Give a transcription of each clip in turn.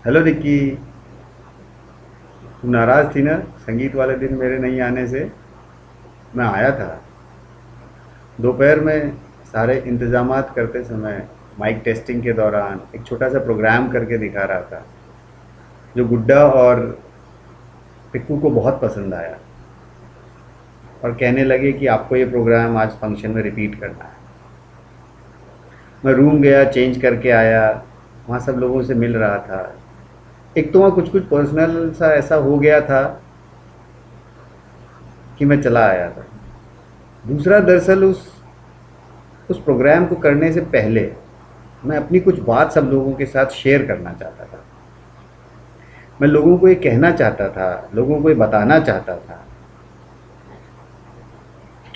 Hello Ricky. तू नाराज़ थी ना संगीत वाले दिन मेरे नहीं आने से। मैं आया था दोपहर में। सारे इंतजामात करते समय माइक टेस्टिंग के दौरान एक छोटा सा प्रोग्राम करके दिखा रहा था जो गुड्डा और पिक्कू को बहुत पसंद आया और कहने लगे कि आपको ये प्रोग्राम आज फंक्शन में रिपीट करना है। मैं रूम गया, चेंज करके आया। वहाँ सब लोगों से मिल रहा था। एक तो वहाँ कुछ कुछ पर्सनल सा ऐसा हो गया था कि मैं चला आया था। दूसरा, दरअसल उस प्रोग्राम को करने से पहले मैं अपनी कुछ बात सब लोगों के साथ शेयर करना चाहता था। मैं लोगों को ये कहना चाहता था, लोगों को ये बताना चाहता था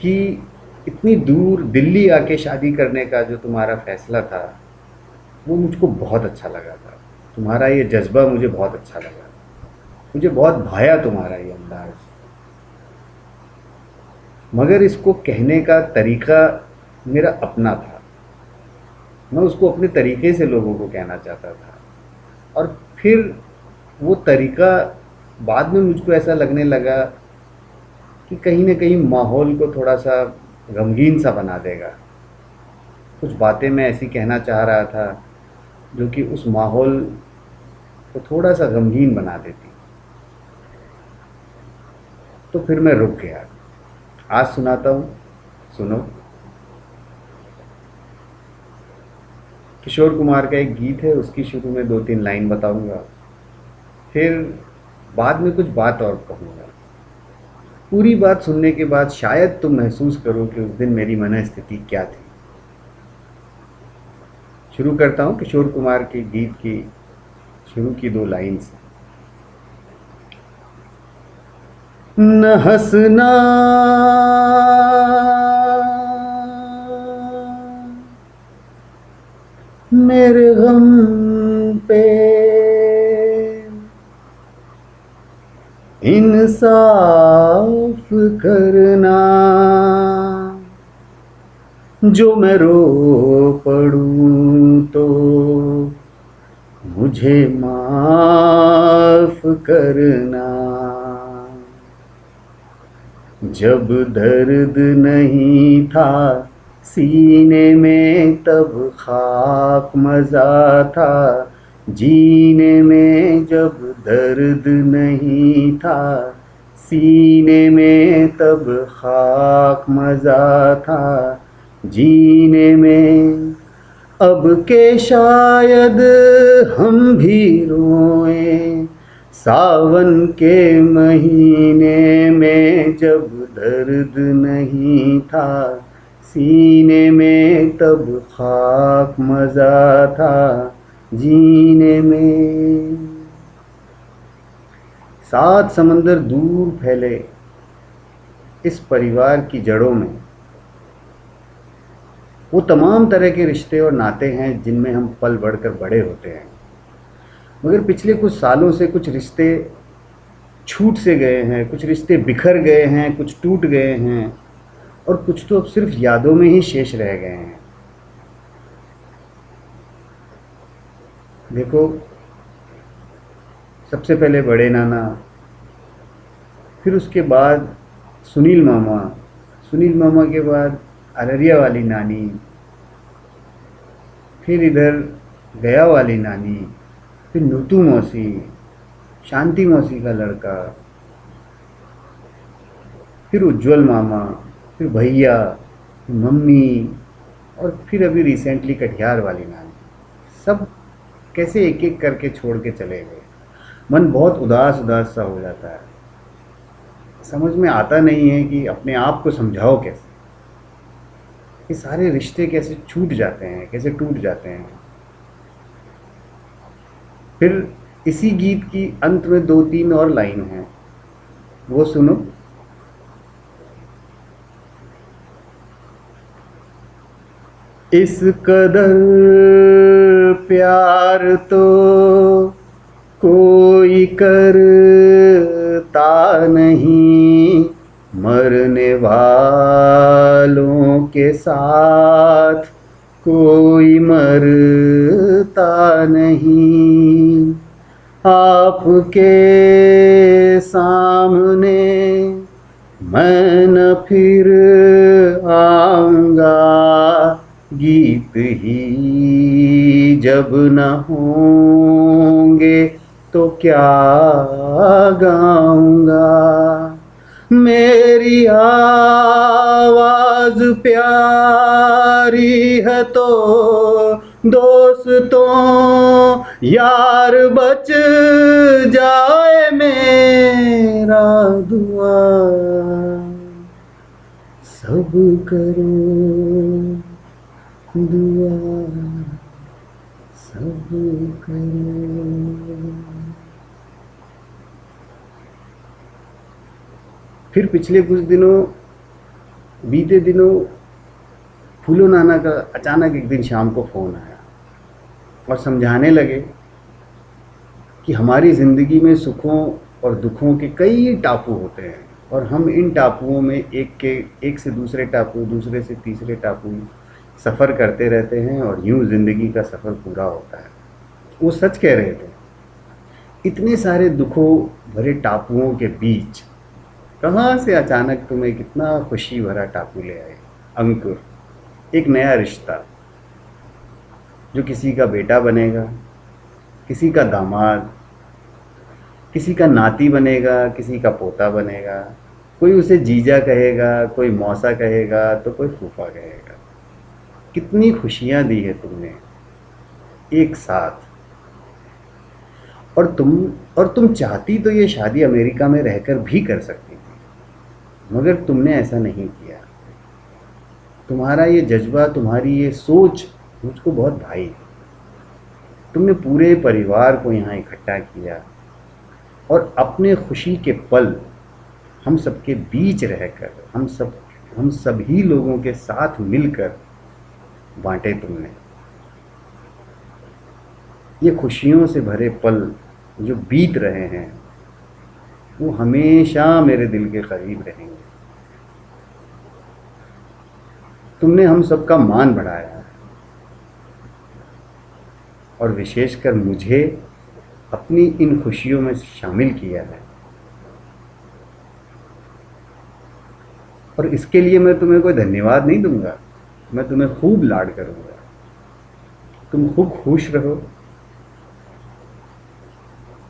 कि इतनी दूर दिल्ली आके शादी करने का जो तुम्हारा फैसला था वो मुझको बहुत अच्छा लगा था। तुम्हारा ये जज्बा मुझे बहुत अच्छा लगा। मुझे बहुत भाया तुम्हारा ये अंदाज। मगर इसको कहने का तरीका मेरा अपना था। मैं उसको अपने तरीके से लोगों को कहना चाहता था। और फिर वो तरीका बाद में मुझको ऐसा लगने लगा कि कहीं न कहीं माहौल को थोड़ा-सा गमगीन सा बना देगा। कुछ बातें मैं ऐसी कहना चाह रहा था जो कि उस माहौल को थोड़ा-सा गमगीन बना देती। तो फिर मैं रुक गया। आज सुनाता हूँ, सुनो। किशोर कुमार का एक गीत है, उसकी शुरू में 2-3 लाइन बताऊँगा। फिर बाद में कुछ बात और कहूँगा। पूरी बात सुनने के बाद शायद तुम महसूस करो कि उस दिन मेरी मनःस्थिति क्या थी। शुरू करता हूँ किशोर कुमार के गीत की शुरू की 2 लाइन से। न हंसना मेरे गम पे, इंसाफ करना जो मैं रो पड़ूं तो मुझे माफ करना। जब दर्द नहीं था सीने में तब खाक मज़ा था जीने में। जब दर्द नहीं था सीने में तब खाक मज़ा था जीने में। अब के शायद हम भी रोएं सावन के महीने में। जब दर्द नहीं था सीने में तब खाक मज़ा था जीने में। 7 समंदर दूर फैले इस परिवार की जड़ों में वो तमाम तरह के रिश्ते और नाते हैं जिनमें हम पल बढ़कर बड़े होते हैं। मगर पिछले कुछ सालों से कुछ रिश्ते छूट से गए हैं, कुछ रिश्ते बिखर गए हैं, कुछ टूट गए हैं और कुछ तो अब सिर्फ यादों में ही शेष रह गए हैं। देखो, सबसे पहले बड़े नाना, फिर उसके बाद सुनील मामा, सुनील मामा के बाद अररिया वाली नानी, फिर इधर गया वाली नानी, फिर नुतू मौसी, शांति मौसी का लड़का, फिर उज्जवल मामा, फिर भैया, फिर मम्मी और फिर अभी रिसेंटली कटिहार वाली नानी। सब कैसे एक एक करके छोड़ के चले गए। मन बहुत उदास उदास सा हो जाता है। समझ में आता नहीं है कि अपने आप को समझाओ कैसे। ये सारे रिश्ते कैसे छूट जाते हैं, कैसे टूट जाते हैं। फिर इसी गीत की अंत में 2-3 और लाइन हैं, वो सुनो। इस कदर प्यार तो कोई करता नहीं, मरने वालों के साथ कोई मरता नहीं। आपके सामने मैं न फिर आऊँगा, गीत ही जब न होंगे तो क्या गाऊँगा। मेरी आवाज़ प्यारी है तो दोस्तों यार बच जाए मेरा दुआ, सब करो दुआ, सब करो। फिर पिछले कुछ दिनों, बीते दिनों फूलो नाना का अचानक एक दिन शाम को फ़ोन आया और समझाने लगे कि हमारी ज़िंदगी में सुखों और दुखों के कई टापू होते हैं और हम इन टापुओं में एक से दूसरे टापू, दूसरे से तीसरे टापू सफ़र करते रहते हैं और यूं ज़िंदगी का सफ़र पूरा होता है। वो सच कह रहे थे। इतने सारे दुखों भरे टापुओं के बीच कहाँ से अचानक तुम्हें कितना खुशी भरा टापू ले आए। अंकुर, एक नया रिश्ता जो किसी का बेटा बनेगा, किसी का दामाद, किसी का नाती बनेगा, किसी का पोता बनेगा। कोई उसे जीजा कहेगा, कोई मौसा कहेगा, तो कोई फूफा कहेगा। कितनी खुशियाँ दी है तुमने एक साथ। और तुम चाहती तो ये शादी अमेरिका में रहकर भी कर सकती थी, मगर तुमने ऐसा नहीं किया। तुम्हारा ये जज्बा, तुम्हारी ये सोच मुझको बहुत भाई। तुमने पूरे परिवार को यहाँ इकट्ठा किया और अपने खुशी के पल हम सबके बीच रहकर, हम सभी लोगों के साथ मिलकर बांटे तुमने। ये खुशियों से भरे पल जो बीत रहे हैं वो हमेशा मेरे दिल के करीब रहेंगे। तुमने हम सबका मान बढ़ाया है और विशेषकर मुझे अपनी इन खुशियों में शामिल किया है, और इसके लिए मैं तुम्हें कोई धन्यवाद नहीं दूंगा। मैं तुम्हें खूब लाड करूंगा। तुम खूब खुश रहो,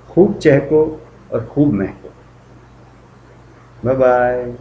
खूब चहको और खूब महको। Bye bye.